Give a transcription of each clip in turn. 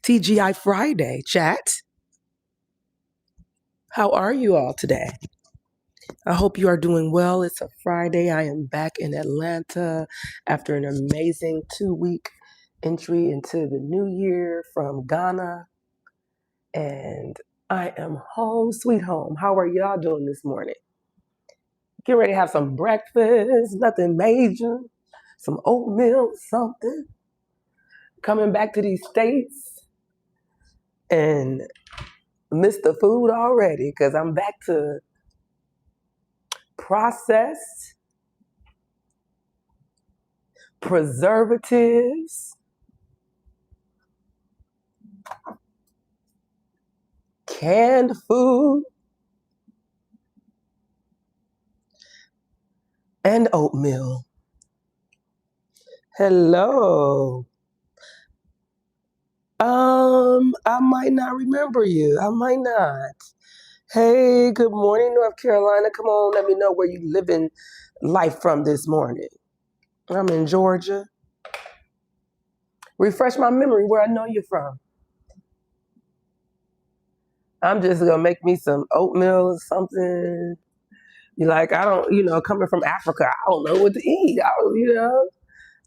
TGI Friday, chat. How are you all today? I hope you are doing well. It's a Friday. I am back in Atlanta after an amazing 2-week entry into the new year from Ghana. And I am home, sweet home. How are y'all doing this morning? Get ready to have some breakfast, nothing major, some oatmeal, something. Coming back to these States and miss the food already because I'm back to processed, preservatives, canned food, and oatmeal. Hello. I might not remember you. I might not. Hey, good morning, North Carolina. Come on, let me know where you living life from this morning. I'm in Georgia. Refresh my memory where I know you're from. I'm just gonna make me some oatmeal or something. Like, I don't, coming from Africa, I don't know what to eat.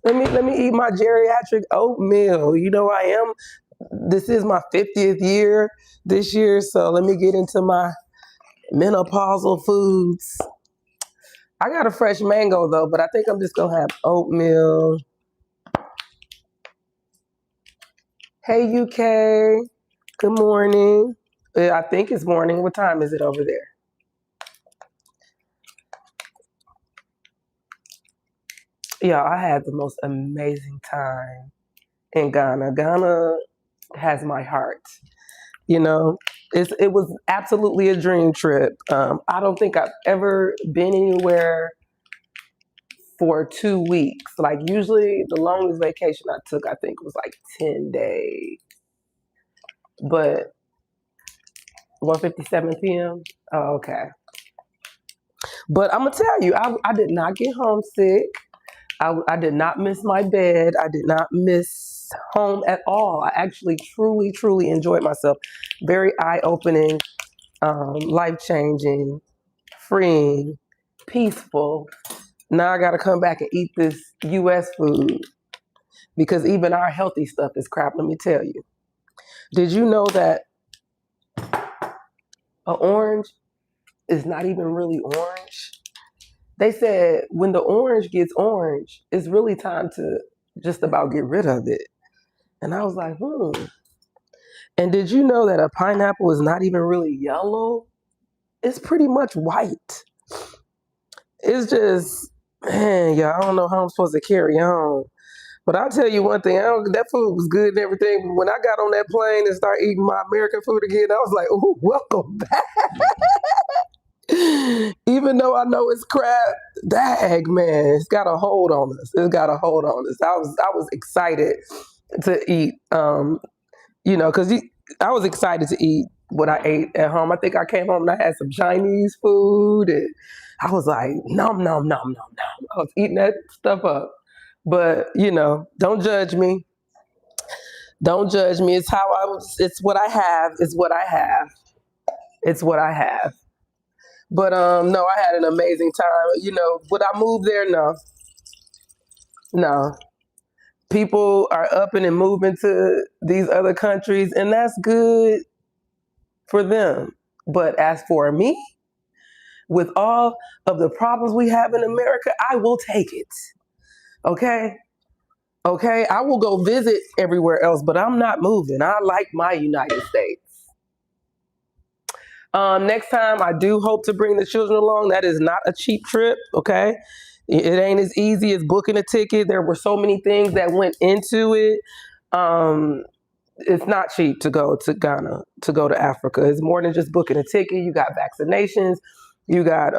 Let me eat my geriatric oatmeal. I am. This is my 50th year this year, so let me get into my menopausal foods. I got a fresh mango though, but I think I'm just gonna have oatmeal. Hey UK, good morning. I think it's morning. What time is it over there? Yeah, I had the most amazing time in Ghana. Ghana has my heart. It was absolutely a dream trip. I don't think I've ever been anywhere for 2 weeks. Like, usually the longest vacation I took, I think, was like 10 days. But 1:57 p.m. Oh, okay. But I'm gonna tell you, I did not get homesick. I did not miss my bed. I did not miss home at all. I actually truly, truly enjoyed myself. Very eye-opening, life-changing, freeing, peaceful. Now I got to come back and eat this U.S. food because even our healthy stuff is crap, let me tell you. Did you know that an orange is not even really orange? They said when the orange gets orange, it's really time to just about get rid of it. And I was like, And did you know that a pineapple is not even really yellow? It's pretty much white. It's just, man, I don't know how I'm supposed to carry on. But I'll tell you one thing, that food was good and everything. But when I got on that plane and started eating my American food again, I was like, ooh, welcome back. Even though I know it's crap, dag, man, it's got a hold on us. It's got a hold on us. I was excited to eat, because I was excited to eat what I ate at home. I think I came home and I had some Chinese food, and I was like, nom, nom, nom, nom, nom. I was eating that stuff up. But, don't judge me. Don't judge me. It's it's what I have. It's what I have. It's what I have. But no, I had an amazing time. Would I move there? No. No. People are up and moving to these other countries, and that's good for them. But as for me, with all of the problems we have in America, I will take it. Okay? Okay? I will go visit everywhere else, but I'm not moving. I like my United States. Next time, I do hope to bring the children along. That is not a cheap trip, okay? It ain't as easy as booking a ticket. There were so many things that went into it. It's not cheap to go to Ghana, to go to Africa. It's more than just booking a ticket. You got vaccinations. You got,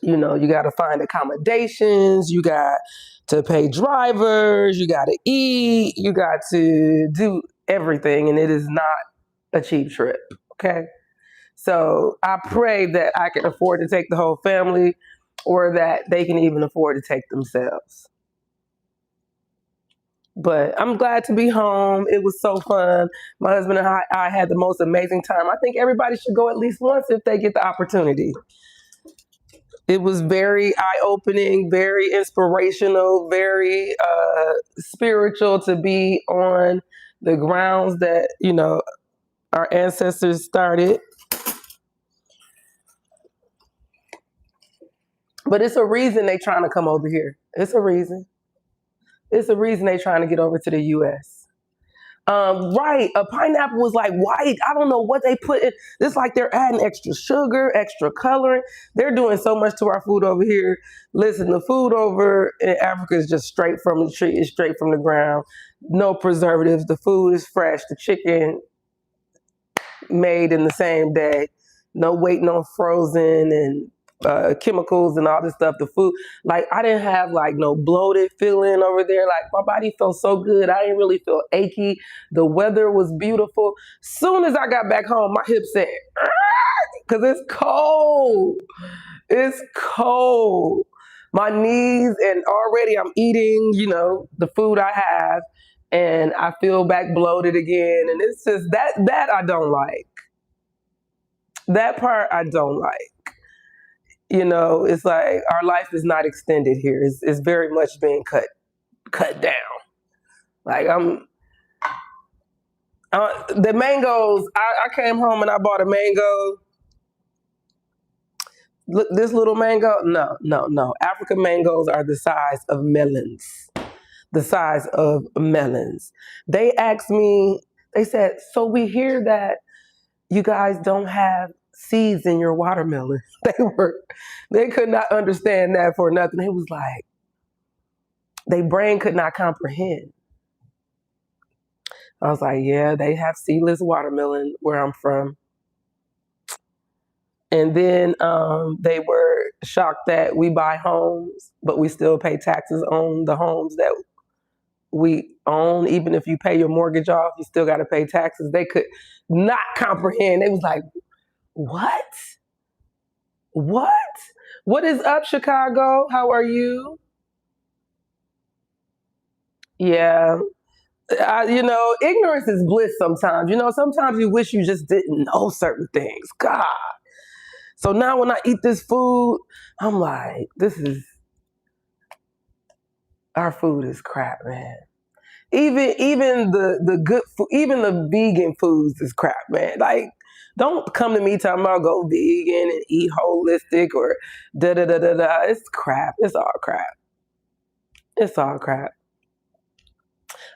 you got to find accommodations. You got to pay drivers. You got to eat. You got to do everything. And it is not a cheap trip. Okay. So I pray that I can afford to take the whole family, or that they can even afford to take themselves. But I'm glad to be home. It was so fun. My husband and I had the most amazing time. I think everybody should go at least once if they get the opportunity. It was very eye-opening, very inspirational, very spiritual to be on the grounds that, our ancestors started. But it's a reason they trying to come over here. It's a reason. It's a reason they trying to get over to the U.S. Right, a pineapple was like white. I don't know what they put in. It's like they're adding extra sugar, extra coloring. They're doing so much to our food over here. Listen, the food over in Africa is just straight from the tree, it's straight from the ground. No preservatives. The food is fresh. The chicken made in the same day. No waiting on frozen and chemicals and all this stuff. The food, like I didn't have like no bloated feeling over there. Like my body felt so good. I didn't really feel achy. The weather was beautiful. Soon as I got back home, my hip said, because it's cold. It's cold. My knees, and already I'm eating, the food I have, and I feel back bloated again. And it's just that I don't like. That part I don't like. It's like our life is not extended here. It's very much being cut down. Like the mangoes. I came home and I bought a mango. Look, this little mango. No. African mangoes are the size of melons. The size of melons. They asked me. They said, "So we hear that you guys don't have seeds in your watermelon." They could not understand that for nothing. It was like, their brain could not comprehend. I was like, yeah, they have seedless watermelon where I'm from. And then they were shocked that we buy homes, but we still pay taxes on the homes that we own. Even if you pay your mortgage off, you still got to pay taxes. They could not comprehend. They was like, what? What is up, Chicago? How are you? Yeah. Ignorance is bliss sometimes. Sometimes you wish you just didn't know certain things. God. So now when I eat this food, I'm like, our food is crap, man. Even the good food, even the vegan foods is crap, man. Like, don't come to me talking about go vegan and eat holistic or da da da da da. It's crap. It's all crap. It's all crap.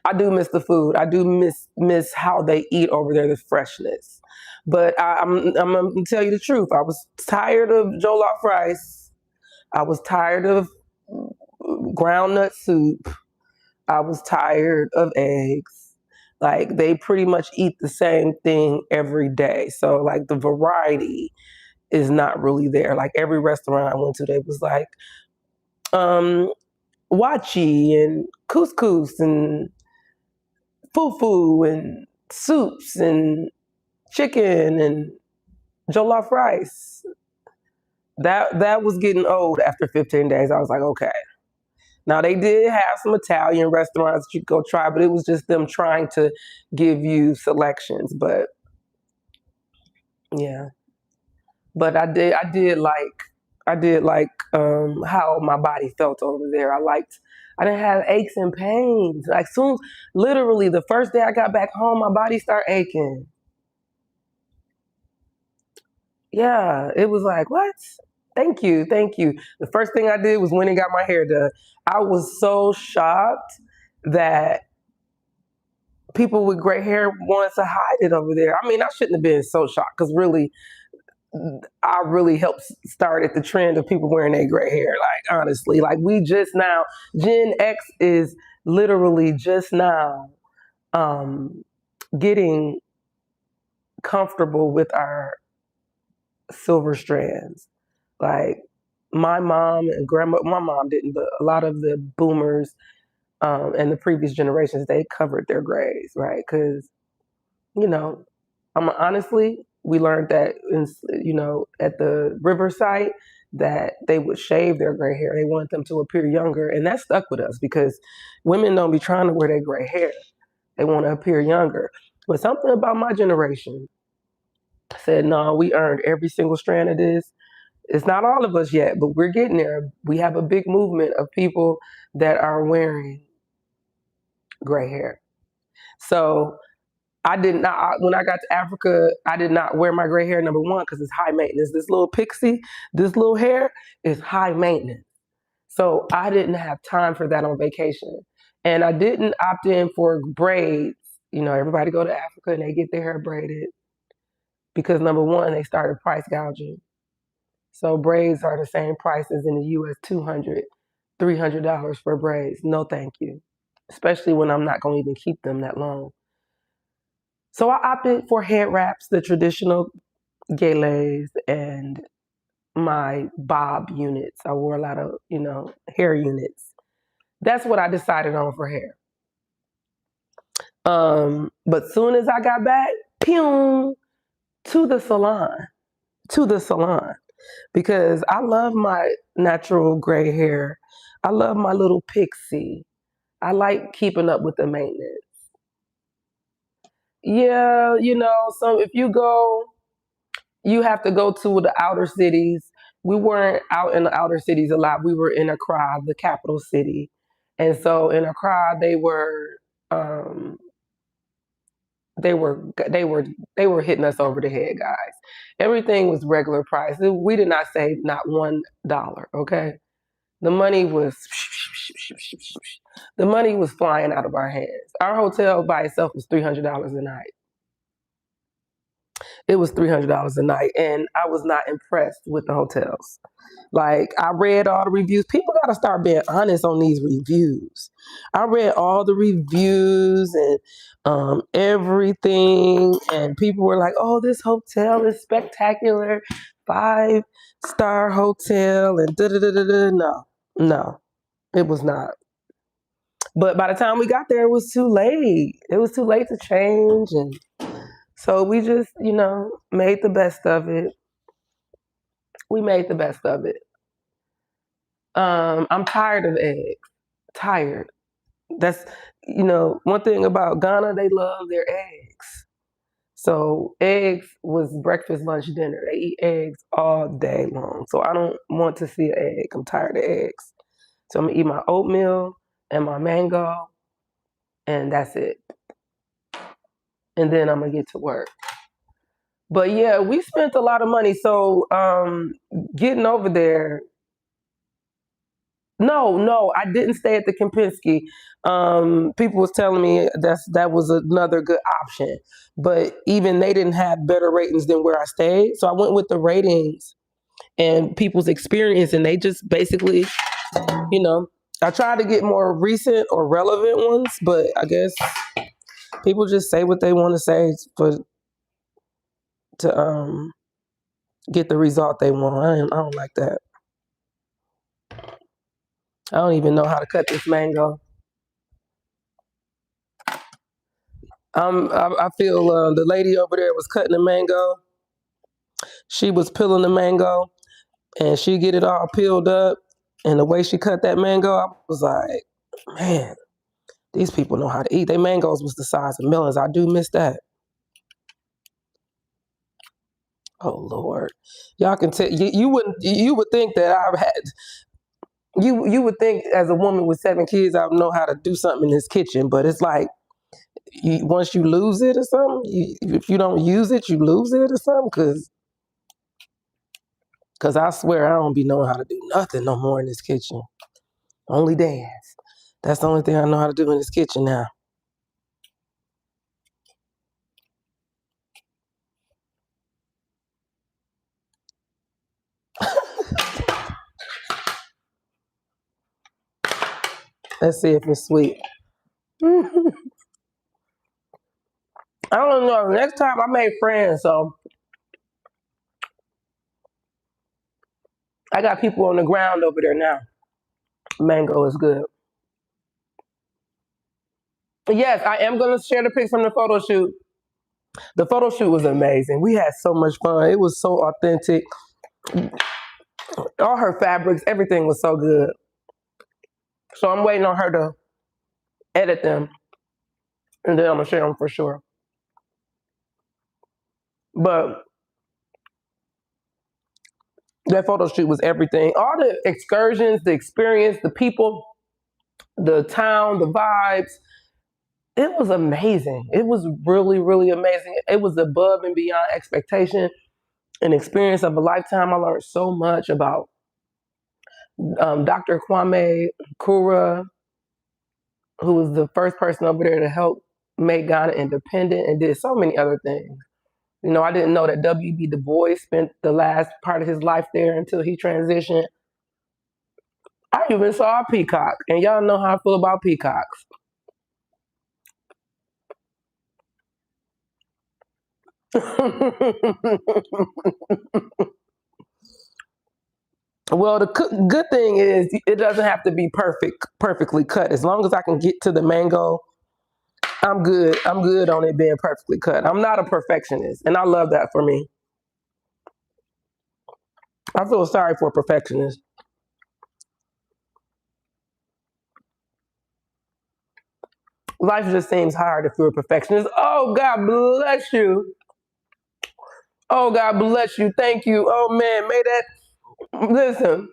I do miss the food. I do miss how they eat over there, the freshness. But I'm gonna tell you the truth. I was tired of jollof rice. I was tired of ground nut soup. I was tired of eggs. Like, they pretty much eat the same thing every day. So like the variety is not really there. Like every restaurant I went to, they was like wachi and couscous and fufu and soups and chicken and jollof rice. That was getting old after 15 days. I was like, okay. Now they did have some Italian restaurants you could go try, but it was just them trying to give you selections. But yeah. But I did like how my body felt over there. I didn't have aches and pains. Like literally the first day I got back home, my body started aching. Yeah, it was like, what? Thank you. The first thing I did was went and got my hair done. I was so shocked that people with gray hair wanted to hide it over there. I mean, I shouldn't have been so shocked because really, I really helped start at the trend of people wearing their gray hair. Like, honestly, like we just now, Gen X is literally just now getting comfortable with our silver strands. Like my mom and my mom didn't, but a lot of the boomers and the previous generations, they covered their grays, right? Because, honestly, we learned that, at the riverside, that they would shave their gray hair. They wanted them to appear younger. And that stuck with us because women don't be trying to wear their gray hair. They want to appear younger. But something about my generation said, no, we earned every single strand of this. It's not all of us yet, but we're getting there. We have a big movement of people that are wearing gray hair. So I did not, when I got to Africa, I did not wear my gray hair, number one, because it's high maintenance. This little pixie, this little hair is high maintenance. So I didn't have time for that on vacation. And I didn't opt in for braids. You know, everybody go to Africa and they get their hair braided because number one, they started price gouging. So braids are the same price as in the US, $200, $300 for braids. No, thank you. Especially when I'm not going to even keep them that long. So I opted for head wraps, the traditional gèlès, and my bob units. I wore a lot of, hair units. That's what I decided on for hair. But soon as I got back, pew, to the salon, because I love my natural gray hair. I love my little pixie. I like keeping up with the maintenance. Yeah, so if you go, you have to go to the outer cities. We weren't out in the outer cities a lot. We were in Accra, the capital city. And so in Accra, they were hitting us over the head, guys. Everything was regular price. We did not save not $1, okay? The money was flying out of our hands. Our hotel by itself was $300 a night. It was $300 a night, and I was not impressed with the hotels. Like, I read all the reviews. People got to start being honest on these reviews. I read all the reviews and everything, and people were like, oh, this hotel is spectacular, 5-star hotel, and da-da-da-da-da. No, it was not. But by the time we got there, it was too late. It was too late to change, and so we just, made the best of it. We made the best of it. I'm tired of eggs. Tired. That's, one thing about Ghana, they love their eggs. So eggs was breakfast, lunch, dinner. They eat eggs all day long. So I don't want to see an egg. I'm tired of eggs. So I'm going to eat my oatmeal and my mango, and that's it. And then I'm going to get to work. But yeah, we spent a lot of money. So getting over there, no, I didn't stay at the Kempinski. People was telling me that was another good option. But even they didn't have better ratings than where I stayed. So I went with the ratings and people's experience, and they just basically, I tried to get more recent or relevant ones, but I guess people just say what they want to say to get the result they want. I don't like that. I don't even know how to cut this mango. I feel the lady over there was cutting the mango. She was peeling the mango, and she get it all peeled up. And the way she cut that mango, I was like, man, these people know how to eat. Their mangoes was the size of melons. I do miss that. Oh Lord, y'all can tell you would think that I've had. You would think as a woman with 7 kids, I would know how to do something in this kitchen, but it's like once you lose it or something, if you don't use it, you lose it or something. Cause I swear I don't be knowing how to do nothing no more in this kitchen. Only dance. That's the only thing I know how to do in this kitchen now. Let's see if it's sweet. I don't know. Next time I made friends, so I got people on the ground over there now. Mango is good. Yes, I am going to share the pics from the photo shoot. The photo shoot was amazing. We had so much fun. It was so authentic. All her fabrics, everything was so good. So I'm waiting on her to edit them, and then I'm gonna share them for sure. But that photo shoot was everything. All the excursions, the experience, the people, the town, the vibes. It was amazing. It was really, really amazing. It was above and beyond expectation, an experience of a lifetime. I learned so much about Dr. Kwame Kura, who was the first person over there to help make Ghana independent and did so many other things. You know, I didn't know that W.B. Du Bois spent the last part of his life there until he transitioned. I even saw a peacock, and y'all know how I feel about peacocks. Well, the good thing is it doesn't have to be perfectly cut. As long as I can get to the mango, I'm good. I'm good on it being perfectly cut. I'm not a perfectionist, and I love that for me. I feel sorry for perfectionists. Life just seems hard if you're a perfectionist. Oh, God bless you. Oh, God bless you. Thank you. Oh, man, may that, listen,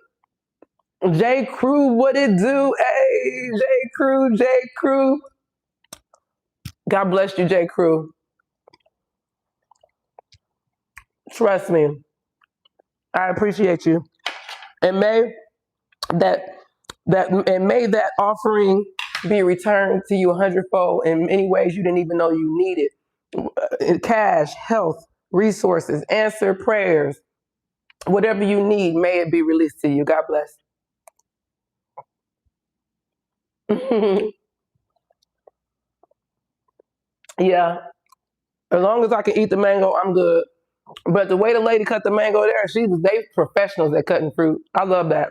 J. Crew, what it do? Hey, J. Crew, J. Crew. God bless you, J. Crew. Trust me, I appreciate you. And that may that offering be returned to you a hundredfold in many ways you didn't even know you needed. Cash, health, resources, answer prayers, whatever you need, may it be released to you. God bless. Yeah, as long as I can eat the mango, I'm good. But the way the lady cut the mango there, they professionals at cutting fruit. I love that.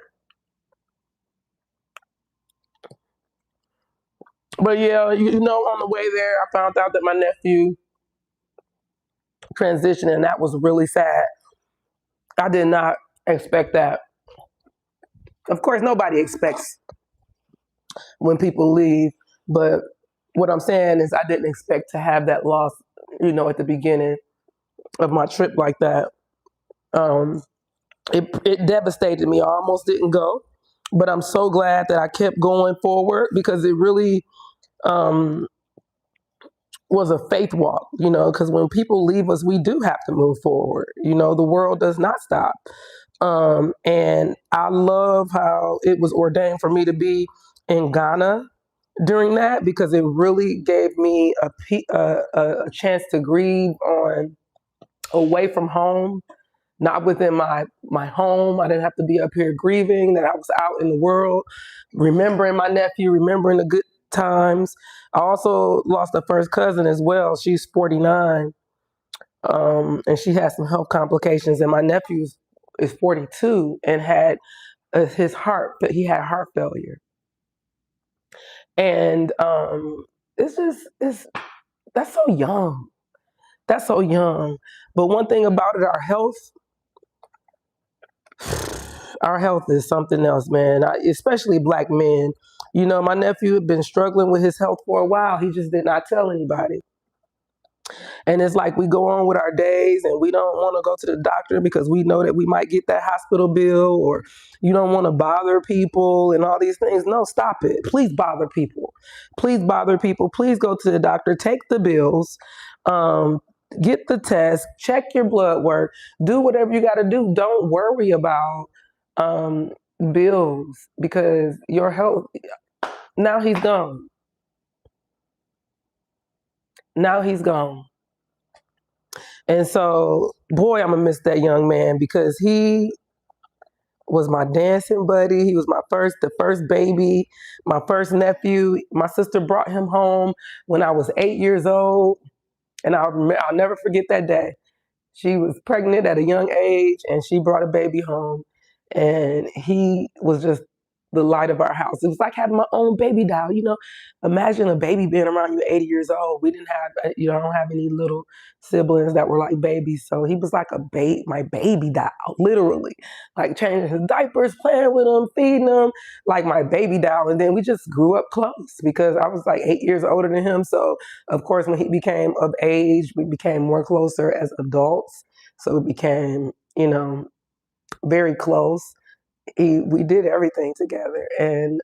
But yeah, you know, on the way there, I found out that my nephew transitioned, and that was really sad. I did not expect that. Of course, nobody expects when people leave, but what I'm saying is I didn't expect to have that loss, you know, at the beginning of my trip like that. Um, it devastated me. I almost didn't go, but I'm so glad that I kept going forward because it really um, was a faith walk, you know, because when people leave us, we do have to move forward. You know, the world does not stop. And I love how it was ordained for me to be in Ghana during that because it really gave me a chance to grieve on away from home, not within my home. I didn't have to be up here grieving that I was out in the world, remembering my nephew, remembering the good times. I also lost a first cousin as well. She's 49, and she had some health complications. And my nephew is 42 and had he had heart failure. And it's that's so young. That's so young. But one thing about it, our health is something else, man. Especially Black men. You know, my nephew had been struggling with his health for a while. He just did not tell anybody. And it's like we go on with our days and we don't want to go to the doctor because we know that we might get that hospital bill, or you don't want to bother people and all these things. No, stop it. Please bother people. Please bother people. Please go to the doctor. Take the bills. Get the test. Check your blood work. Do whatever you got to do. Don't worry about um, bills because your health, now he's gone. Now he's gone. And so, boy, I'm gonna miss that young man because he was my dancing buddy. He was the first baby, my first nephew. My sister brought him home when I was 8 years old, and I'll never forget that day. She was pregnant at a young age, and she brought a baby home, and he was just the light of our house. It was like having my own baby doll. Imagine a baby being around you at 80 years old. We didn't have, I don't have any little siblings that were like babies. So he was like my baby doll, literally. Like changing his diapers, playing with him, feeding him, like my baby doll. And then we just grew up close because I was like 8 years older than him. So of course, when he became of age, we became more closer as adults. So we became, very close. We did everything together. And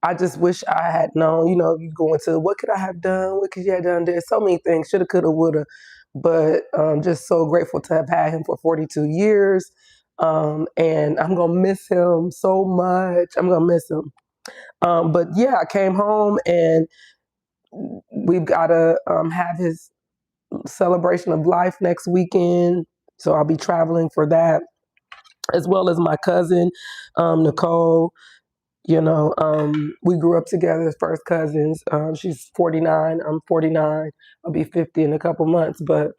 I just wish I had known, you go into what could I have done? What could you have done? There's so many things, shoulda, coulda, woulda. But just so grateful to have had him for 42 years. And I'm going to miss him so much. I'm going to miss him. But yeah, I came home and we've got to have his celebration of life next weekend. So I'll be traveling for that, as well as my cousin, Nicole. We grew up together as first cousins. She's 49. I'm 49. I'll be 50 in a couple months. But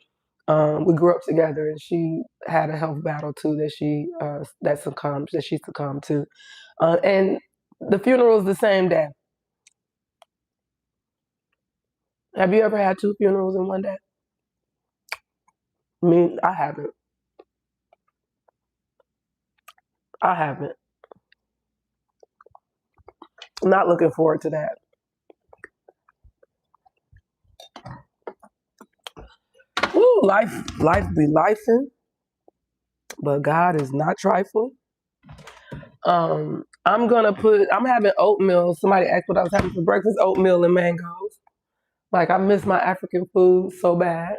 we grew up together, and she had a health battle too that she succumbed to. And the funeral is the same day. Have you ever had 2 funerals in one day? I haven't. I'm not looking forward to that. Ooh, life be lifing, but God is not trifling. I'm having oatmeal. Somebody asked what I was having for breakfast, oatmeal and mangoes. Like, I miss my African food so bad.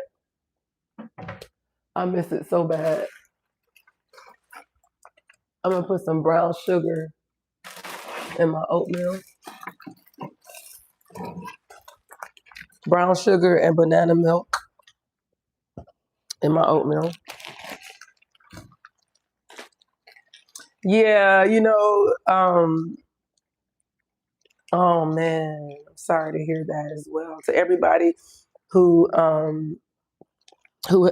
I miss it so bad. I'm gonna put some brown sugar in my oatmeal. Brown sugar and banana milk in my oatmeal. Yeah, oh man, I'm sorry to hear that as well. To everybody who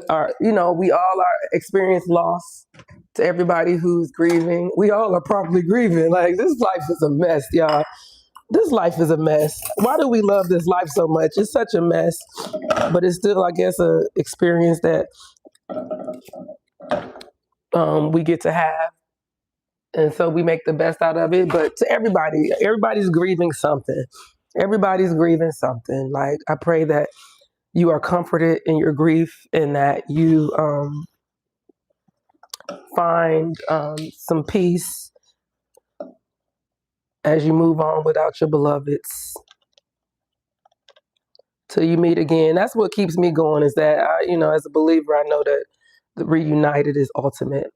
are, we all are experience loss. To everybody who's grieving, we all are probably grieving. Like, this life is a mess, y'all. This life is a mess. Why do we love this life so much? It's such a mess, but it's still, I guess, a experience that we get to have. And so we make the best out of it. But to everybody's grieving something. Everybody's grieving something. Like, I pray that you are comforted in your grief and that you find some peace as you move on without your beloveds till you meet again. That's what keeps me going, is that as a believer, I know that the reunited is ultimate.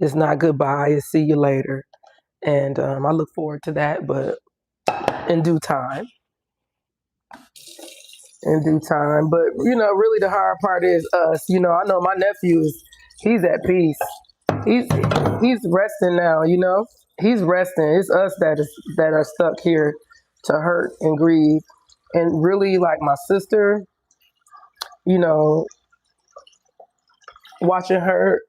It's not goodbye, it's see you later. And I look forward to that, but in due time. But really the hard part is us. I know my nephew he's at peace. He's resting now. He's resting. It's us that are stuck here to hurt and grieve. And really, like, my sister, watching her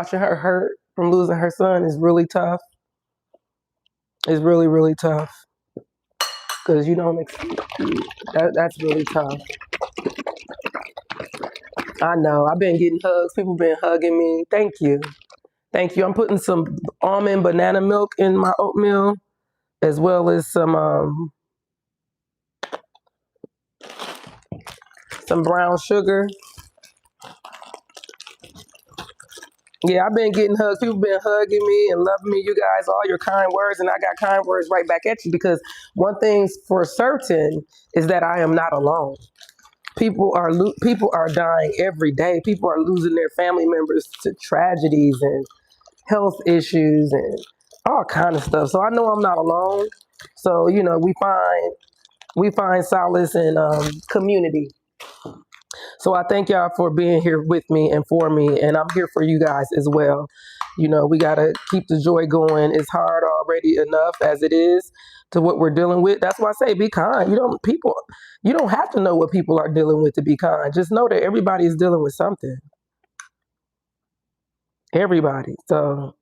hurt from losing her son is really tough. It's really, really tough. Because that's really tough. I know. I've been getting hugs. People been hugging me. Thank you. I'm putting some almond banana milk in my oatmeal, as well as some brown sugar. Yeah, I've been getting hugs. People been hugging me and loving me. You guys, all your kind words, and I got kind words right back at you, because one thing's for certain is that I am not alone. People are dying every day. People are losing their family members to tragedies and health issues and all kind of stuff. So I know I'm not alone. So we find solace in community. So I thank y'all for being here with me and for me, and I'm here for you guys as well. We gotta keep the joy going. It's hard already enough as it is to what we're dealing with. That's why I say be kind. You don't have to know what people are dealing with to be kind. Just know that everybody is dealing with something. Everybody. So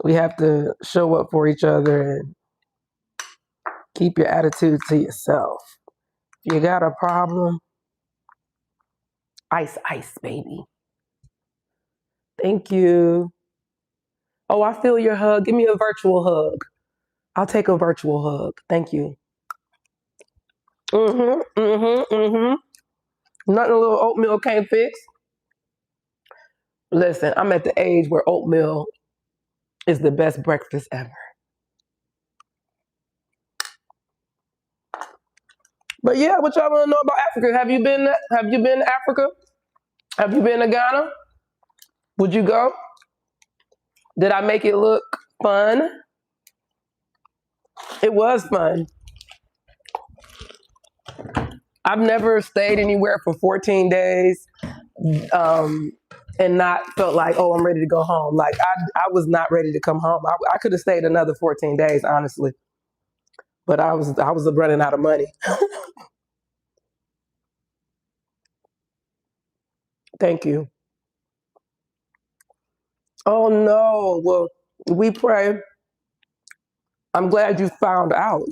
We have to show up for each other and keep your attitude to yourself. If you got a problem, ice, ice, baby. Thank you. Oh, I feel your hug. Give me a virtual hug. I'll take a virtual hug. Thank you. Nothing a little oatmeal can't fix. Listen, I'm at the age where oatmeal is the best breakfast ever. But yeah, what y'all want to know about Africa? Have you been? Have you been to Africa? Have you been to Ghana? Would you go? Did I make it look fun? It was fun. I've never stayed anywhere for 14 days and not felt like, oh, I'm ready to go home. Like I was not ready to come home. I could have stayed another 14 days, honestly, but I was running out of money. Thank you. Oh no. Well, we pray. I'm glad you found out,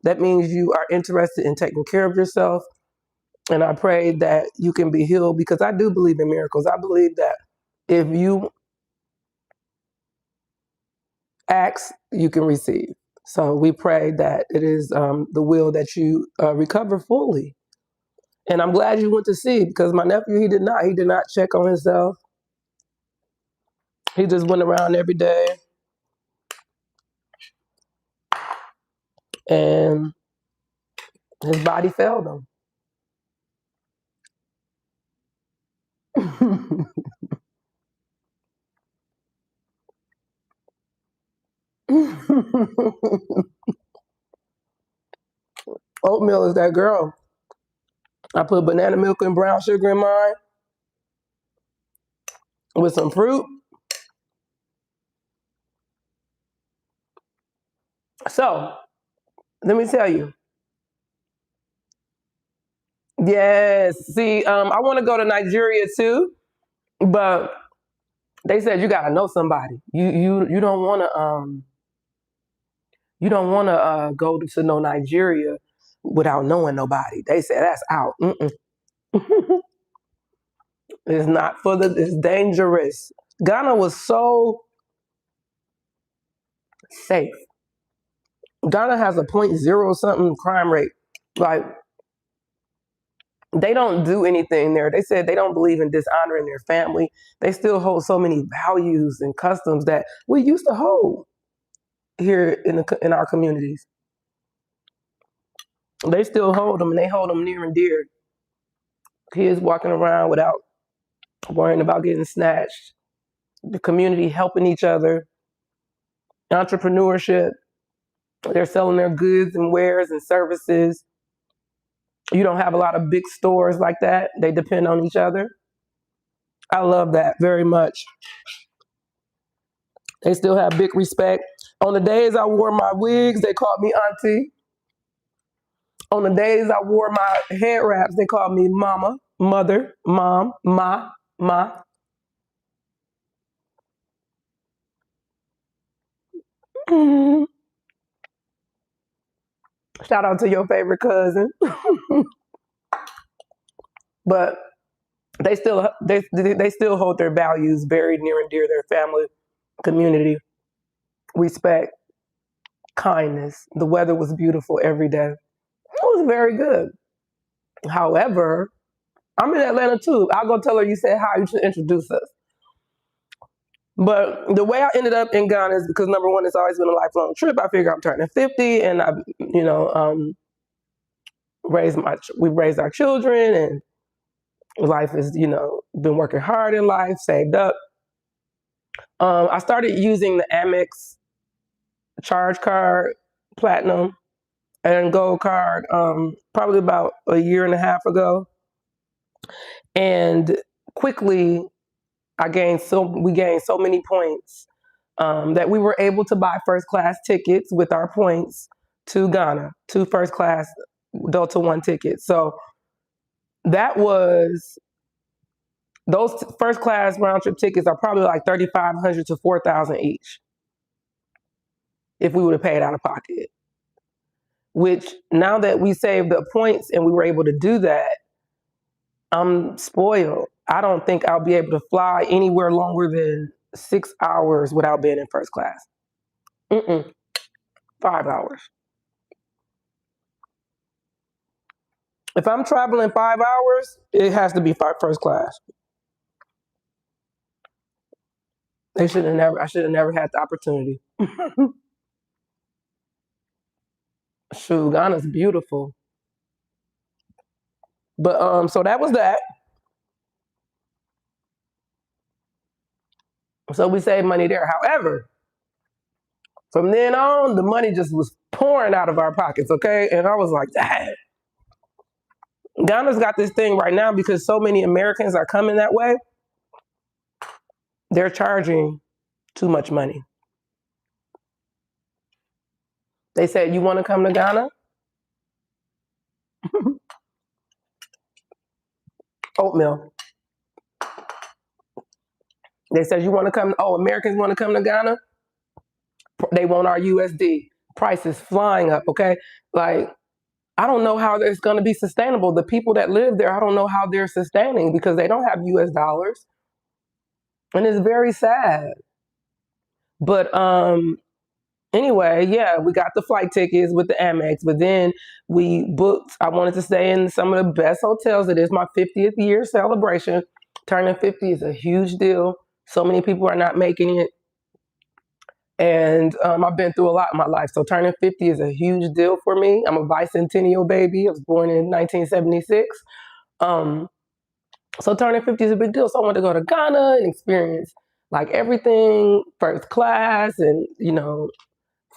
that means you are interested in taking care of yourself. And I pray that you can be healed because I do believe in miracles. I believe that if you ask, you can receive. So we pray that it is the will that you recover fully. And I'm glad you went to see because my nephew, he did not check on himself. He just went around every day. And his body failed him. Oatmeal is that girl. I put banana milk and brown sugar in mine with some fruit. So, let me tell you. Yes. See, I want to go to Nigeria too, but they said you gotta know somebody. You don't want to go to no Nigeria without knowing nobody. They said that's out. It's not it's dangerous. Ghana was so safe. Ghana has a 0.0 something crime rate. Like they don't do anything there. They said they don't believe in dishonoring their family. They still hold so many values and customs that we used to hold here in our communities. They still hold them, and they hold them near and dear. Kids walking around without worrying about getting snatched. The community helping each other. Entrepreneurship. They're selling their goods and wares and services. You don't have a lot of big stores like that. They depend on each other. I love that very much. They still have big respect. On the days I wore my wigs, they called me auntie. On the days I wore my head wraps, they called me mama, mother, mom, ma. Mm-hmm. Shout out to your favorite cousin. But they still hold their values very near and dear, their family, community, respect, kindness. The weather was beautiful every day. It was very good. However, I'm in Atlanta too. I'll go tell her you said hi, you should introduce us. But the way I ended up in Ghana is because number one, it's always been a lifelong trip. I figure I'm turning 50 and we raised our children and life is, been working hard in life, saved up. I started using the Amex charge card, platinum and gold card, probably about a year and a half ago. And quickly we gained so many points that we were able to buy first class tickets with our points to Ghana, 2 first class Delta One tickets. So those first class round trip tickets are probably like $3,500 to $4,000 each. if we would have paid out of pocket. Which now that we saved the points and we were able to do that, I'm spoiled. I don't think I'll be able to fly anywhere longer than 6 hours without being in first class. 5 hours. If I'm traveling 5 hours, it has to be first class. I should have never had the opportunity. Shoot, Ghana's beautiful. But so that was that. So we saved money there. However, from then on, the money just was pouring out of our pockets, okay? And I was like, dang. Ghana's got this thing right now because so many Americans are coming that way. They're charging too much money. They said, you want to come to Ghana? Oatmeal. They said, you want to come? Oh, Americans want to come to Ghana? They want our USD. Price is flying up, okay? Like, I don't know how it's going to be sustainable. The people that live there, I don't know how they're sustaining because they don't have US dollars. And it's very sad. But anyway, yeah, we got the flight tickets with the Amex, but then we booked, I wanted to stay in some of the best hotels. It is my 50th year celebration. Turning 50 is a huge deal. So many people are not making it. And I've been through a lot in my life. So turning 50 is a huge deal for me. I'm a bicentennial baby. I was born in 1976. So turning 50 is a big deal. So I wanted to go to Ghana and experience like everything, first class and,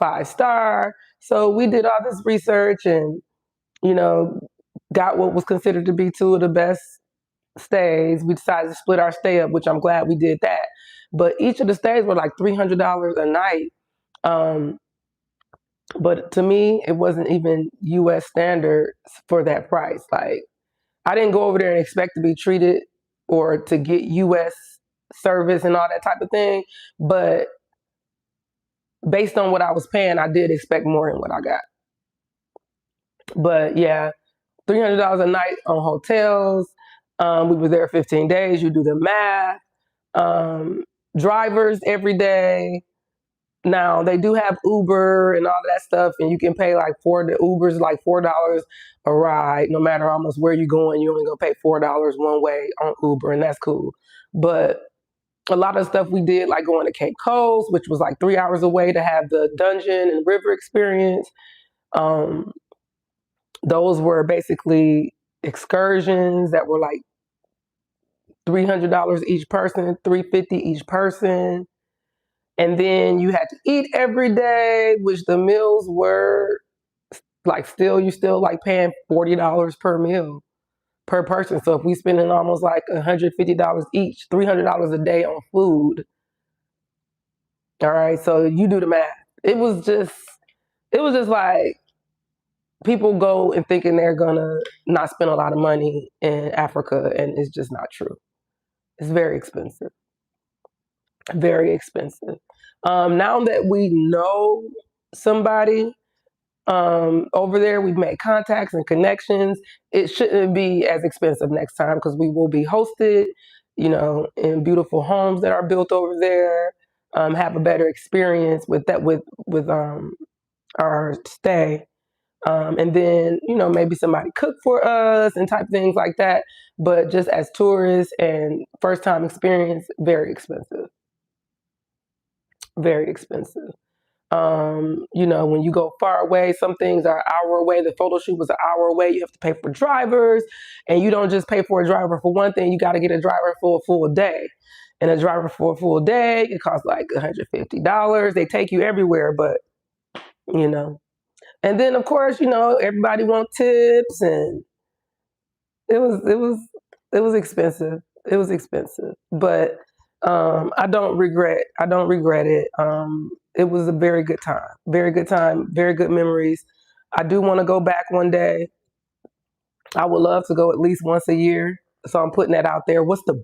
5-star. So we did all this research and, got what was considered to be two of the best stays. We decided to split our stay up, which I'm glad we did that. But each of the stays were like $300 a night. But to me, it wasn't even US standards for that price. Like, I didn't go over there and expect to be treated or to get US service and all that type of thing. But based on what I was paying, I did expect more than what I got. But yeah, $300 a night on hotels. We were there 15 days. You do the math. Drivers every day. Now they do have Uber and all of that stuff, and you can pay like the Uber's like $4 a ride, no matter almost where you're going. You're only gonna pay $4 one way on Uber, and that's cool. But a lot of stuff we did, like going to Cape Coast, which was like 3 hours away, to have the dungeon and river experience. Those were basically excursions that were like $300 each person, $350 each person. And then you had to eat every day, which the meals were like you're still like paying $40 per meal per person. So if we spending almost like $150 each, $300 a day on food. All right, so you do the math. It was just like people go and thinking they're gonna not spend a lot of money in Africa, and it's just not true. It's very expensive. Very expensive. Now that we know somebody over there, we've made contacts and connections. It shouldn't be as expensive next time because we will be hosted, in beautiful homes that are built over there. Have a better experience with that with our stay. And then, maybe somebody cook for us and type things like that. But just as tourists and first time experience, very expensive. Very expensive. When you go far away, some things are an hour away. The photo shoot was an hour away. You have to pay for drivers, and you don't just pay for a driver for one thing. You got to get a driver for a full day. And a driver for a full day, it costs like $150. They take you everywhere, but, And then, of course, everybody wants tips, and it was expensive. It was expensive, but I don't regret it. It was a very good time, very good memories. I do want to go back one day. I would love to go at least once a year. So I'm putting that out there. What's the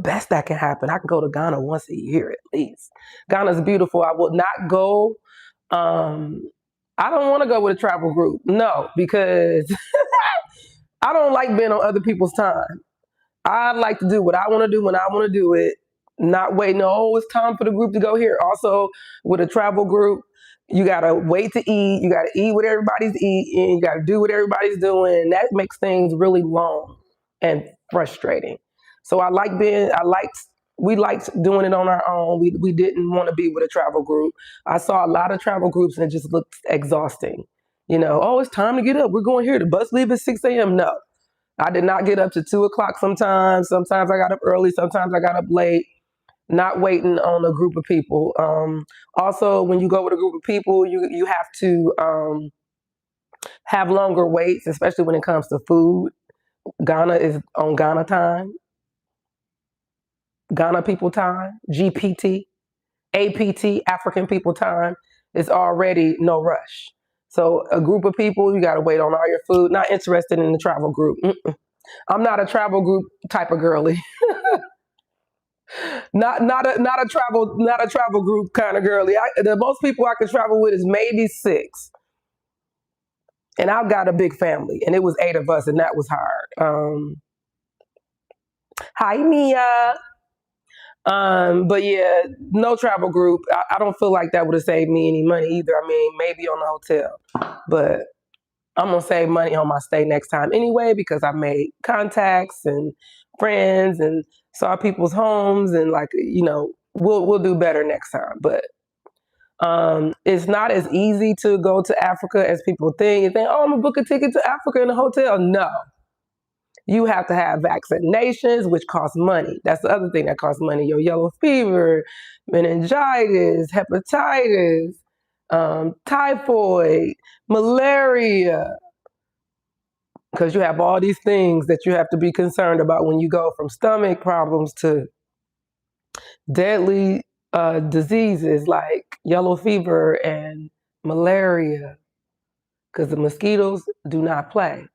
best that can happen? I can go to Ghana once a year at least. Ghana's beautiful. I will not go Um, I don't want to go with a travel group. No, because I don't like being on other people's time. I like to do what I want to do when I want to do it, not waiting, oh, it's time for the group to go here. Also, with a travel group, you got to wait to eat. You got to eat what everybody's eating. You got to do what everybody's doing. That makes things really long and frustrating. So we liked doing it on our own. We didn't want to be with a travel group. I saw a lot of travel groups and it just looked exhausting. Oh, it's time to get up. We're going here. The bus leaves at 6 a.m. No, I did not get up to 2 o'clock sometimes. Sometimes I got up early. Sometimes I got up late, not waiting on a group of people. Also, when you go with a group of people, you have to have longer waits, especially when it comes to food. Ghana is on Ghana time, Ghana people time, GPT, APT, African people time. It's already no rush. So a group of people, you got to wait on all your food. Not interested in the travel group. I'm not a travel group type of girly. Not a travel group kind of girly. The most people I could travel with is maybe 6, and I've got a big family, and it was 8 of us, and that was hard. Hi Mia. But yeah, no travel group. I don't feel like that would have saved me any money either. I mean, maybe on the hotel, but I'm gonna save money on my stay next time anyway because I made contacts and friends and saw people's homes and we'll do better next time. But it's not as easy to go to Africa as people think. You think, oh, I'm gonna book a ticket to Africa in a hotel. No, you have to have vaccinations, which costs money. That's the other thing that costs money. Your yellow fever, meningitis, hepatitis, typhoid, malaria, because you have all these things that you have to be concerned about when you go from stomach problems to deadly diseases like yellow fever and malaria, because the mosquitoes do not play.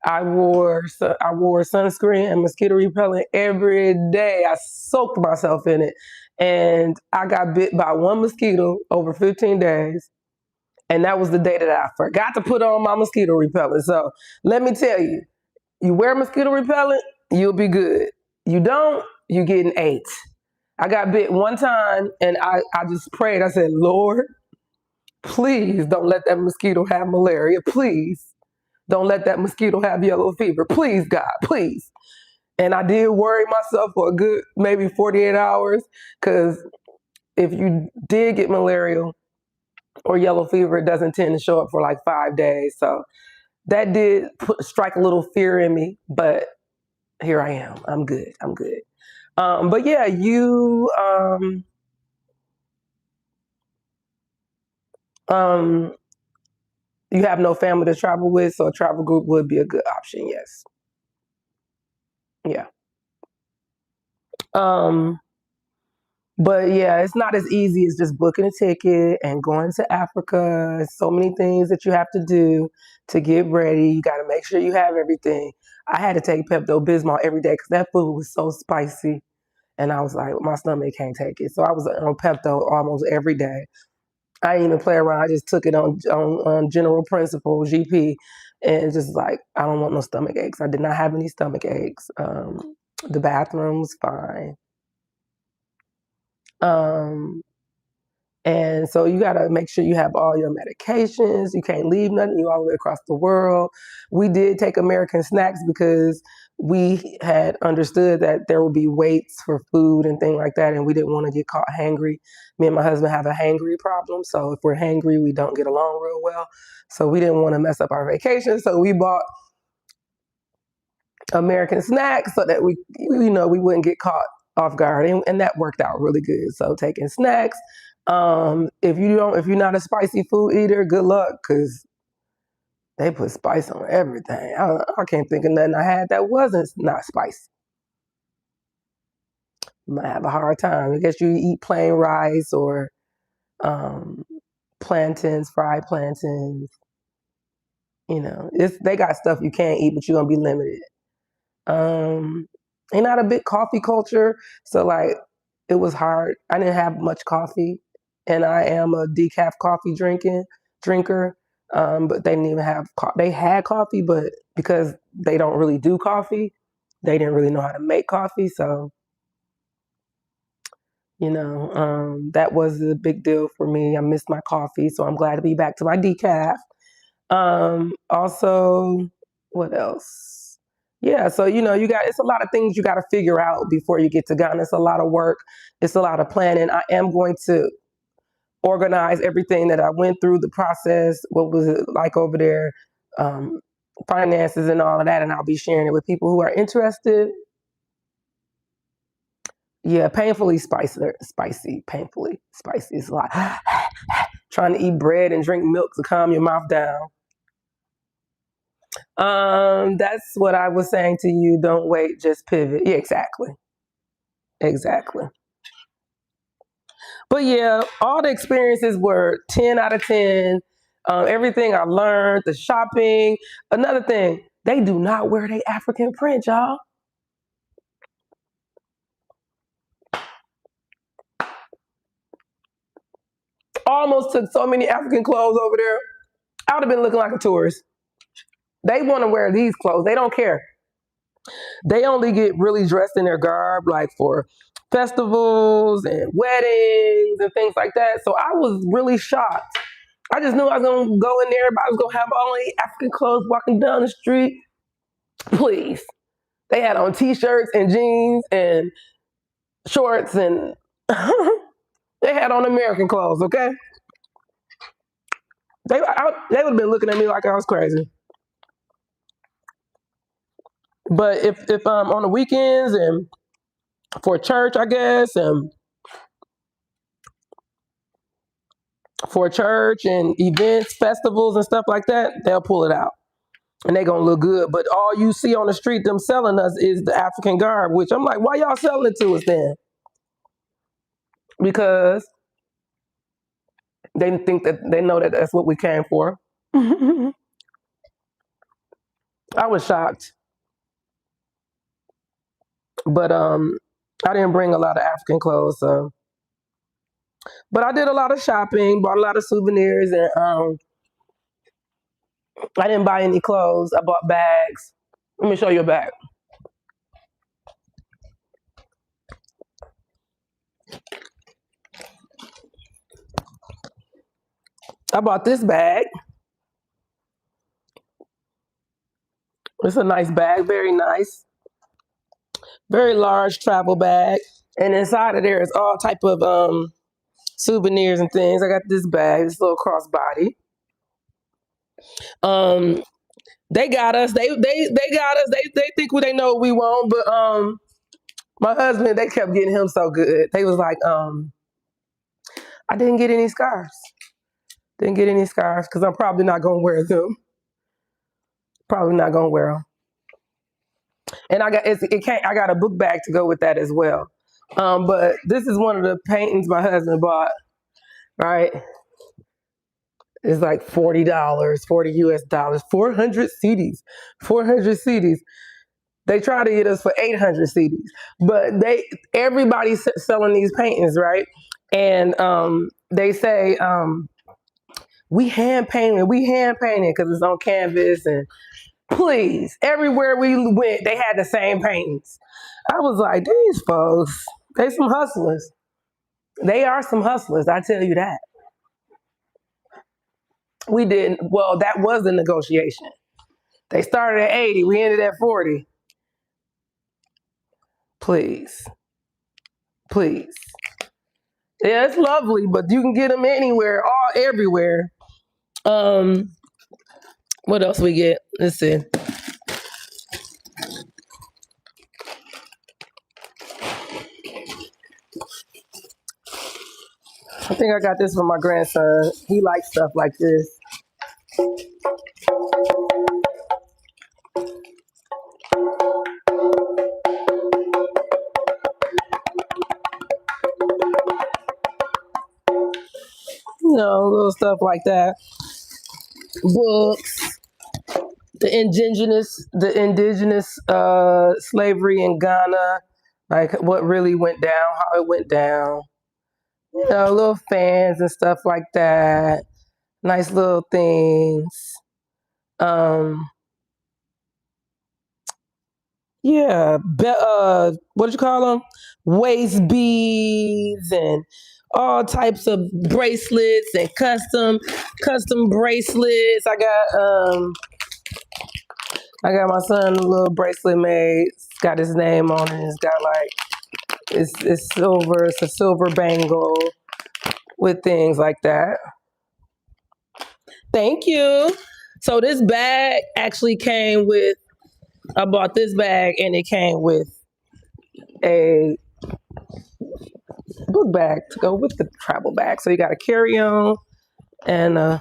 I wore sunscreen and mosquito repellent every day. I soaked myself in it, and I got bit by one mosquito over 15 days. And that was the day that I forgot to put on my mosquito repellent. So let me tell you, you wear mosquito repellent, you'll be good. You don't, you getting 8. I got bit one time and I just prayed. I said, Lord, please don't let that mosquito have malaria. Please don't let that mosquito have yellow fever. Please, God, please. And I did worry myself for a good maybe 48 hours because if you did get malaria or yellow fever, it doesn't tend to show up for like 5 days. So that did strike a little fear in me, but here I am. I'm good. But yeah, you have no family to travel with, so a travel group would be a good option. Yes. Yeah. But yeah, it's not as easy as just booking a ticket and going to Africa. So many things that you have to do to get ready. You got to make sure you have everything. I had to take Pepto-Bismol every day because that food was so spicy. And I was like, my stomach can't take it. So I was on Pepto almost every day. I didn't even play around. I just took it on general principle, GP, and just like, I don't want no stomach aches. I did not have any stomach aches. The bathroom was fine. And so you got to make sure you have all your medications. You can't leave nothing. You all the way across the world. We did take American snacks because we had understood that there would be waits for food and things like that, and we didn't want to get caught hangry. Me and my husband have a hangry problem, so if we're hangry, we don't get along real well. So we didn't want to mess up our vacation, so we bought American snacks so that we wouldn't get caught off guard, and that worked out really good. So taking snacks. If you're not a spicy food eater, good luck, because they put spice on everything. I can't think of nothing I had that wasn't not spicy. You might have a hard time. I guess you eat plain rice or plantains, fried plantains. They got stuff you can't eat, but you're gonna be limited. Ain't not a big coffee culture, so like it was hard. I didn't have much coffee. and I am a decaf coffee drinker. But they didn't even have they had coffee, but because they don't really do coffee, they didn't really know how to make coffee. So, that was a big deal for me. I missed my coffee, so I'm glad to be back to my decaf. Also, what else? Yeah, so it's a lot of things you got to figure out before you get to Ghana. It's a lot of work. It's a lot of planning. I am going to organize everything that I went through, the process, what was it like over there, finances and all of that, and I'll be sharing it with people who are interested. Yeah, painfully spicy, painfully spicy. It's a lot. Trying to eat bread and drink milk to calm your mouth down. That's what I was saying to you. Don't wait, just pivot. Yeah, exactly. But yeah, all the experiences were 10 out of 10. Everything I learned, the shopping. Another thing, they do not wear their African print, y'all. Almost took so many African clothes over there. I would have been looking like a tourist. They want to wear these clothes. They don't care. They only get really dressed in their garb, like for festivals and weddings and things like that. So I was really shocked. I just knew I was going to go in there, but I was going to have only African clothes walking down the street. Please. They had on t-shirts and jeans and shorts, and they had on American clothes, okay? They would have been looking at me like I was crazy. But if on the weekends and for church, I guess, and for church and events, festivals and stuff like that, they'll pull it out. And they're going to look good. But all you see on the street, them selling us, is the African garb, which I'm like, why y'all selling it to us then? Because they think that they know that that's what we came for. I was shocked. But I didn't bring a lot of African clothes, so. But I did a lot of shopping, bought a lot of souvenirs, and I didn't buy any clothes. I bought bags. Let me show you a bag. I bought this bag. It's a nice bag, very nice. Very large travel bag. And inside of there is all type of souvenirs and things. I got this bag, this little crossbody. They got us. They got us. They think they know what we want, but my husband, they kept getting him so good. They was like, I didn't get any scarves. Didn't get any scarves because I'm probably not gonna wear them. Probably not gonna wear them. And I got a book bag to go with that as well. But this is one of the paintings my husband bought. Right? It's like $40, 40 US dollars, 400 CDs, 400 CDs. They try to get us for 800 CDs, but everybody's selling these paintings, right? And they say we hand painted because it's on canvas. And please, everywhere we went, they had the same paintings. I was like, these folks, they some hustlers. They are some hustlers, I tell you that. We didn't. Well, that was the negotiation. They started at 80. We ended at 40. Please. Yeah, it's lovely, but you can get them anywhere, everywhere. What else we get? Let's see. I think I got this for my grandson. He likes stuff like this. Little stuff like that. Books. The indigenous slavery in Ghana, like what really went down, how it went down. little fans and stuff like that. Nice little things. Yeah, what did you call them? Waist beads and all types of bracelets and custom bracelets. I got my son a little bracelet made. It's got his name on it. It's got like it's silver. It's a silver bangle with things like that. Thank you. So this bag actually came with. I bought this bag and it came with a book bag to go with the travel bag. So you got a carry-on and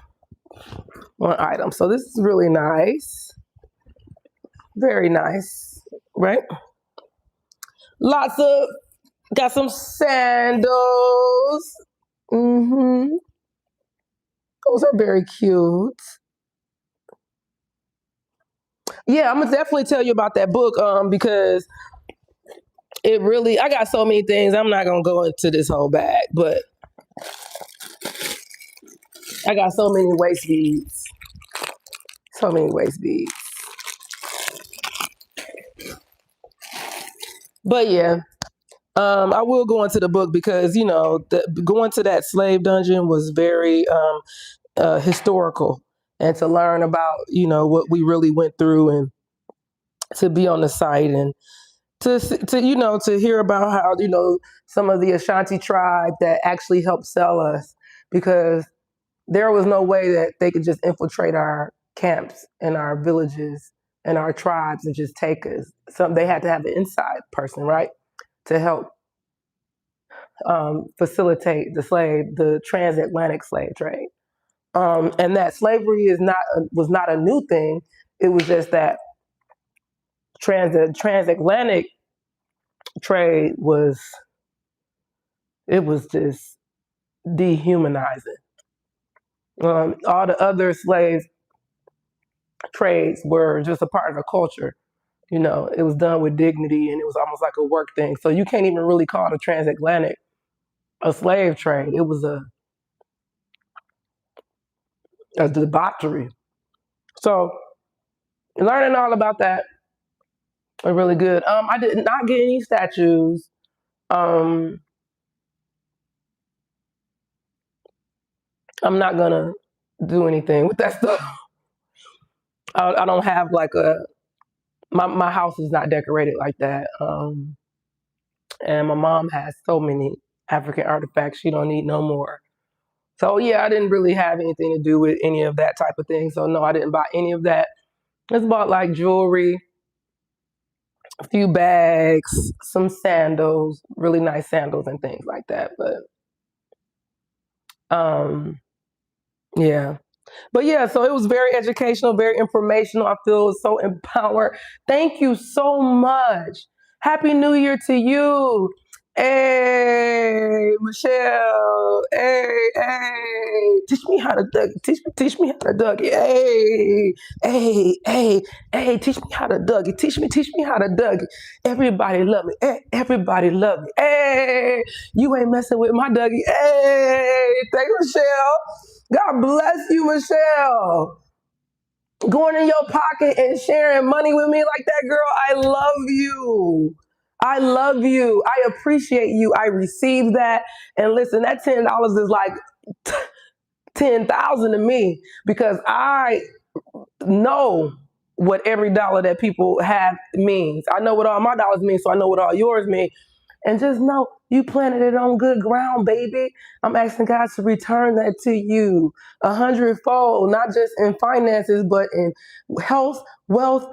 one item. So this is really nice. Very nice, right? Got some sandals. Those are very cute. Yeah, I'm gonna definitely tell you about that book because I got so many things. I'm not gonna go into this whole bag, but I got so many waist beads. So many waist beads. But yeah, I will go into the book because going to that slave dungeon was very historical, and to learn about what we really went through, and to be on the site, and to hear about how some of the Ashanti tribe that actually helped sell us, because there was no way that they could just infiltrate our camps and our villages and our tribes and just take us. They had to have an inside person, right, to help facilitate the transatlantic slave trade. And that slavery was not a new thing. It was just that transatlantic trade was just dehumanizing. All the other slave trades were just a part of the culture. It was done with dignity, and it was almost like a work thing. So you can't even really call the transatlantic a slave trade. It was a debauchery. So learning all about that was really good. I did not get any statues. I'm not gonna do anything with that stuff. I don't have like my house is not decorated like that. And my mom has so many African artifacts, she don't need no more. So yeah, I didn't really have anything to do with any of that type of thing. So no, I didn't buy any of that. I just bought like jewelry, a few bags, some sandals, really nice sandals and things like that. But yeah. But yeah, so it was very educational, very informational. I feel so empowered. Thank you so much. Happy New Year to you. Hey, Michelle. Hey. Teach me how to duck it. Teach me how to duck it. Hey. Teach me how to duck it. Teach me how to duck it. Everybody love me. Everybody love me. Hey, you ain't messing with my Dougie. Hey, thank you, Michelle. God bless you, Michelle. Going in your pocket and sharing money with me like that, girl. I love you. I love you. I appreciate you. I received that. And listen, that $10 is like 10,000 to me, because I know what every dollar that people have means. I know what all my dollars mean, so I know what all yours mean. And just know you planted it on good ground, baby. I'm asking God to return that to you 100-fold, not just in finances, but in health, wealth,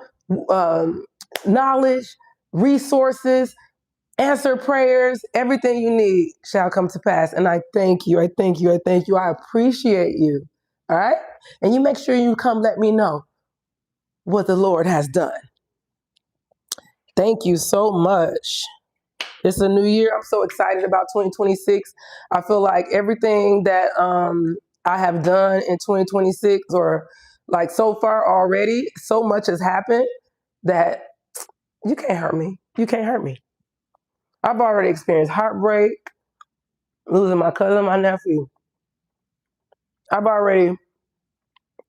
knowledge, resources, answer prayers. Everything you need shall come to pass. And I thank you. I thank you. I thank you. I appreciate you. All right? And you make sure you come let me know what the Lord has done. Thank you so much. It's a new year. I'm so excited about 2026. I feel like everything that I have done in 2026, or like so far already, so much has happened that you can't hurt me. You can't hurt me. I've already experienced heartbreak. losing my cousin, my nephew. I've already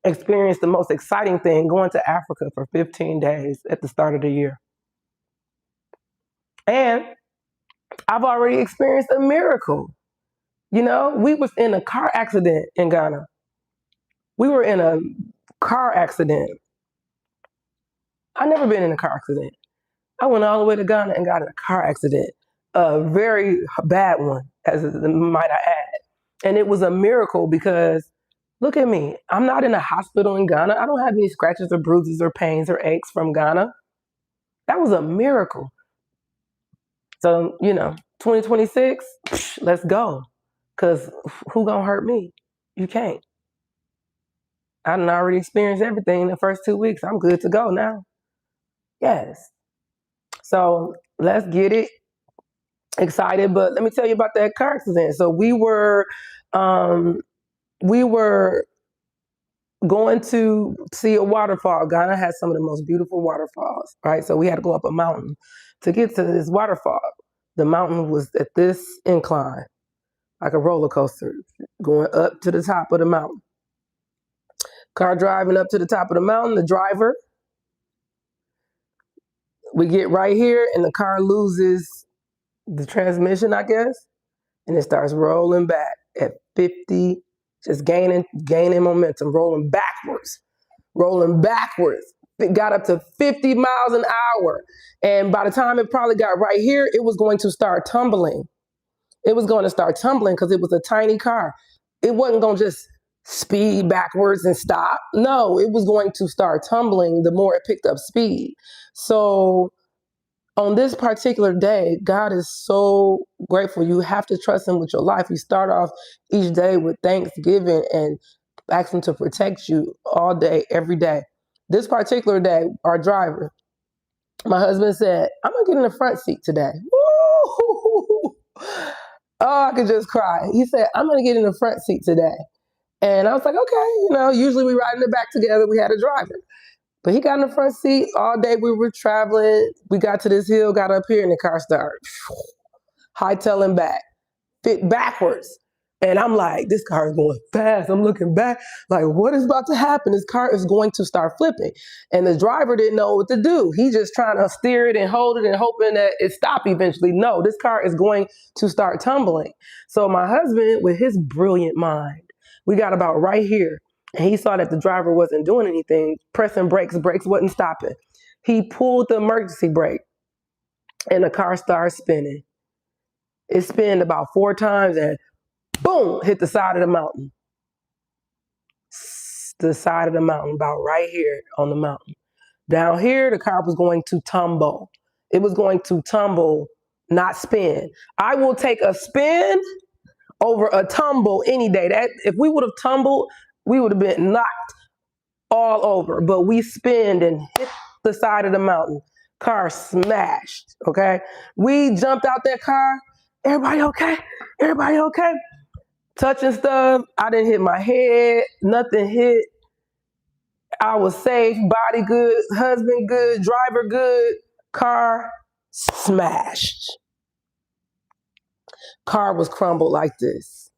experienced the most exciting thing, going to Africa for 15 days at the start of the year. And I've already experienced a miracle. You know, we was in a car accident in Ghana. We were in a car accident. I've never been in a car accident. I went all the way to Ghana and got in a car accident, a very bad one, as might I add. And it was a miracle because look at me. I'm not in a hospital in Ghana. I don't have any scratches or bruises or pains or aches from Ghana. That was a miracle. So, 2026, let's go. Because who gonna hurt me? You can't. I done already experienced everything in the first 2 weeks. I'm good to go now. Yes. So let's get it excited. But let me tell you about that car accident. So we were going to see a waterfall. Ghana has some of the most beautiful waterfalls, right? So we had to go up a mountain to get to this waterfall. The mountain was at this incline, like a roller coaster, going up to the top of the mountain. Car driving up to the top of the mountain, the driver, we get right here and the car loses the transmission, I guess, and it starts rolling back at 50, just gaining momentum, rolling backwards. It got up to 50 miles an hour. And by the time it probably got right here, it was going to start tumbling. It was going to start tumbling because it was a tiny car. It wasn't going to just speed backwards and stop. No, it was going to start tumbling the more it picked up speed. So on this particular day, God is so grateful. You have to trust him with your life. You start off each day with thanksgiving and ask him to protect you all day, every day. This particular day, our driver, my husband said, I'm going to get in the front seat today. Woo! Oh, I could just cry. He said, I'm going to get in the front seat today. And I was like, okay, usually we ride in the back together. We had a driver. But he got in the front seat all day. We were traveling. We got to this hill, got up here, and the car started hightailing back, fit backwards. And I'm like, this car is going fast. I'm looking back, like, what is about to happen? This car is going to start flipping. And the driver didn't know what to do. He just trying to steer it and hold it and hoping that it stopped eventually. No, this car is going to start tumbling. So my husband, with his brilliant mind, we got about right here. And he saw that the driver wasn't doing anything, pressing brakes wasn't stopping. He pulled the emergency brake and the car started spinning. It spun about 4 times and boom, hit the side of the mountain. The side of the mountain, about right here on the mountain. Down here, the car was going to tumble. It was going to tumble, not spin. I will take a spin over a tumble any day. That if we would have tumbled, we would have been knocked all over. But we spinned and hit the side of the mountain. Car smashed, okay? We jumped out that car. Everybody okay? Everybody okay? Touching stuff. I didn't hit my head. Nothing hit. I was safe. Body good. Husband good. Driver good. Car smashed. Car was crumbled like this.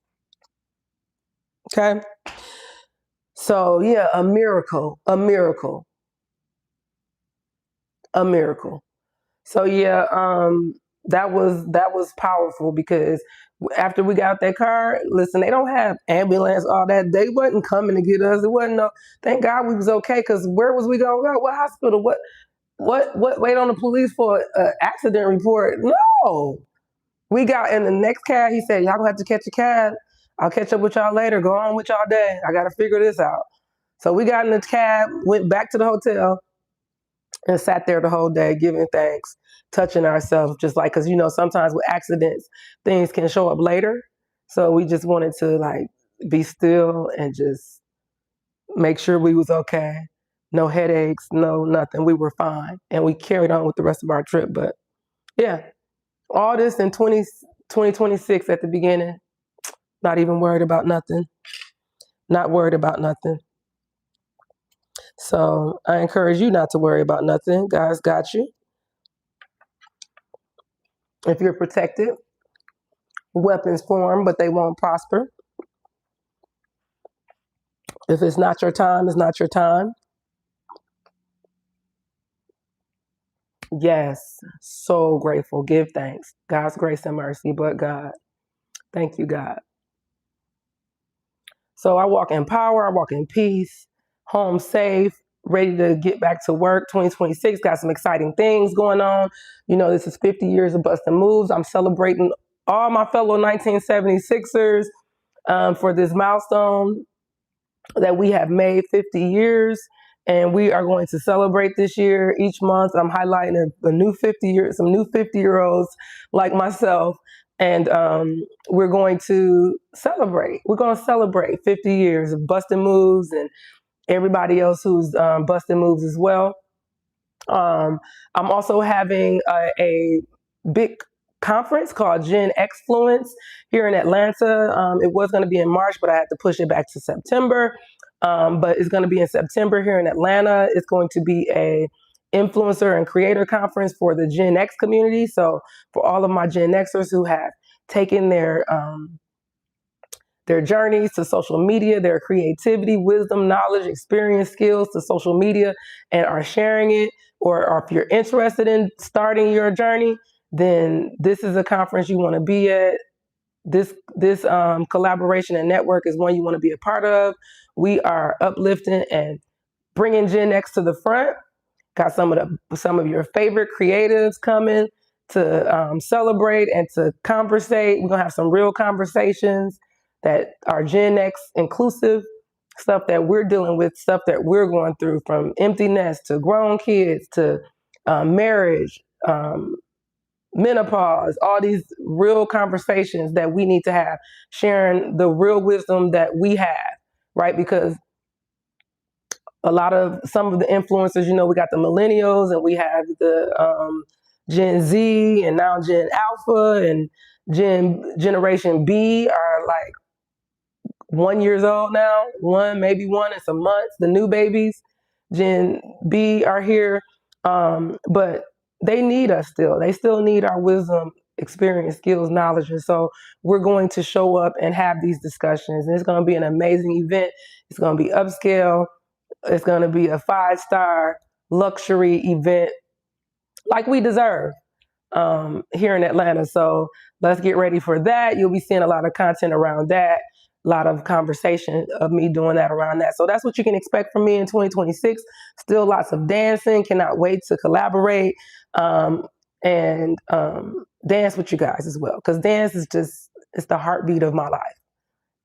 Okay? So, yeah, a miracle. So, yeah, that was powerful because after we got that car, listen, they don't have ambulance, all that. They wasn't coming to get us. It wasn't no, thank God we was okay, because where was we going to go? What hospital? What wait on the police for an accident report? No. We got in the next cab. He said, y'all gonna have to catch a cab. I'll catch up with y'all later. Go on with y'all day. I got to figure this out. So we got in the cab, went back to the hotel, and sat there the whole day giving thanks, touching ourselves, just like, because sometimes with accidents things can show up later, so we just wanted to like be still and just make sure we was okay, no headaches, no nothing, we were fine, and we carried on with the rest of our trip. But yeah, all this in 2026 at the beginning, not even worried about nothing, not worried about nothing. So I encourage you not to worry about nothing. God's got you. If you're protected, weapons form, but they won't prosper. If it's not your time, it's not your time. Yes, so grateful. Give thanks. God's grace and mercy, but God. Thank you, God. So I walk in power, I walk in peace, home safe, ready to get back to work. 2026 got some exciting things going on. You know, this is 50 years of BustinMoves. I'm celebrating all my fellow 1976ers for this milestone that we have made 50 years. And we are going to celebrate this year. Each month, I'm highlighting a new some new 50-year-olds like myself. And we're going to celebrate. We're going to celebrate 50 years of BustinMoves and everybody else who's BustinMoves as well. I'm also having a big conference called Gen Xfluence here in Atlanta. It was going to be in March, but I had to push it back to September. But it's going to be in September here in Atlanta. It's going to be a influencer and creator conference for the Gen X community. So for all of my Gen Xers who have taken their journeys to social media, their creativity, wisdom, knowledge, experience, skills to social media, and are sharing it, or if you're interested in starting your journey, then this is a conference you want to be at. This collaboration and network is one you want to be a part of. We are uplifting and bringing Gen X to the front. Got some of your favorite creatives coming to celebrate and to conversate. We're gonna have some real conversations that are Gen X inclusive, stuff that we're dealing with, stuff that we're going through, from empty nest to grown kids to marriage, menopause, all these real conversations that we need to have, sharing the real wisdom that we have, right? Because some of the influencers, you know, we got the millennials and we have the Gen Z and now Gen Alpha and Generation B are like 1 year old now, maybe one and some months. The new babies, Gen B, are here, but they need us still. They still need our wisdom, experience, skills, knowledge, and so we're going to show up and have these discussions. And it's going to be an amazing event. It's going to be upscale. It's going to be a 5-star luxury event like we deserve here in Atlanta. So let's get ready for that. You'll be seeing a lot of content around that, a lot of conversation of me doing that around that. So that's what you can expect from me in 2026. Still lots of dancing. Cannot wait to collaborate and dance with you guys as well. Because dance is it's the heartbeat of my life.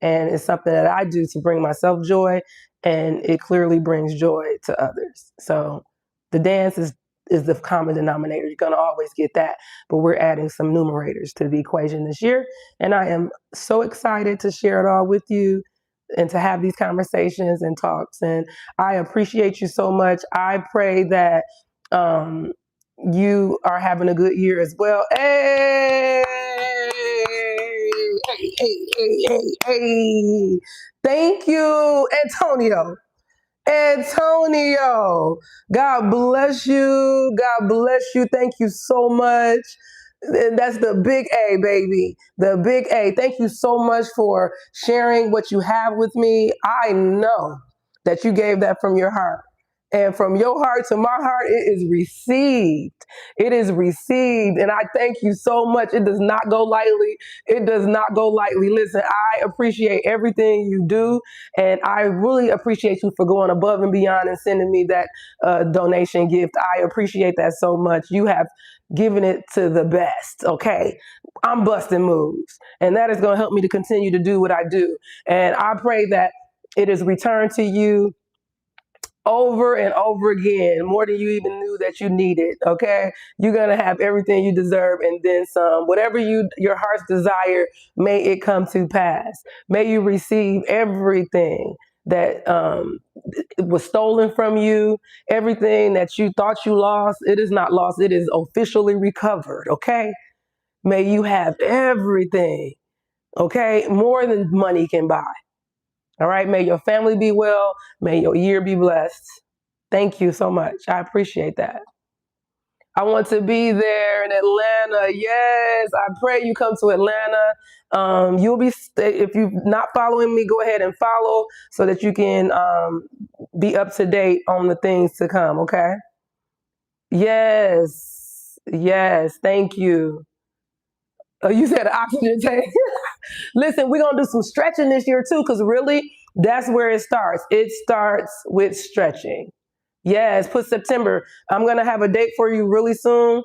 And it's something that I do to bring myself joy, and it clearly brings joy to others. So the dance is the common denominator. You're going to always get that, but we're adding some numerators to the equation this year. And I am so excited to share it all with you and to have these conversations and talks. And I appreciate you so much. I pray that you are having a good year as well. Hey! Hey. Thank you, Antonio. Antonio, God bless you. God bless you. Thank you so much. And that's the big A, baby. The big A. Thank you so much for sharing what you have with me. I know that you gave that from your heart. And from your heart to my heart, it is received. It is received. And I thank you so much. It does not go lightly. It does not go lightly. Listen, I appreciate everything you do. And I really appreciate you for going above and beyond and sending me that donation gift. I appreciate that so much. You have given it to the best, okay? I'm BustinMoves. And that is going to help me to continue to do what I do. And I pray that it is returned to you over and over again, more than you even knew that you needed, okay? You're going to have everything you deserve and then some. Whatever your heart's desire, may it come to pass. May you receive everything that was stolen from you, everything that you thought you lost. It is not lost. It is officially recovered, okay? May you have everything, okay? More than money can buy. All right. May your family be well. May your year be blessed. Thank you so much. I appreciate that. I want to be there in Atlanta. Yes, I pray you come to Atlanta. You'll be, if you're not following me, go ahead and follow so that you can be up to date on the things to come, okay? Yes, yes, thank you. Oh, you said oxygen tank. Listen, we're going to do some stretching this year too, because really, that's where it starts. It starts with stretching. Yes, put September. I'm going to have a date for you really soon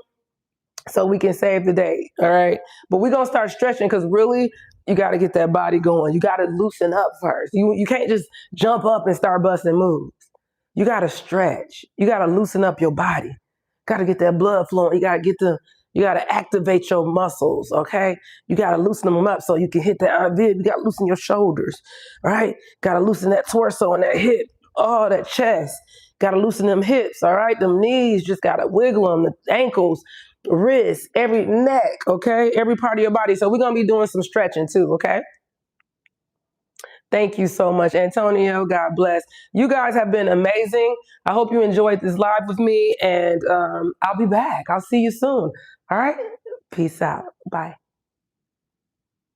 so we can save the date. All right. But we're going to start stretching because really, you got to get that body going. You got to loosen up first. You can't just jump up and start busting moves. You got to stretch. You got to loosen up your body. Got to get that blood flowing. You got to activate your muscles, okay? You got to loosen them up so you can hit that IV. You got to loosen your shoulders, all right? Got to loosen that torso and that hip, oh, that chest. Got to loosen them hips, all right? Them knees, just got to wiggle them, the ankles, wrists, every neck, okay? Every part of your body. So we're going to be doing some stretching too, okay? Thank you so much, Antonio. God bless. You guys have been amazing. I hope you enjoyed this live with me, and I'll be back. I'll see you soon. All right? Peace out. Bye.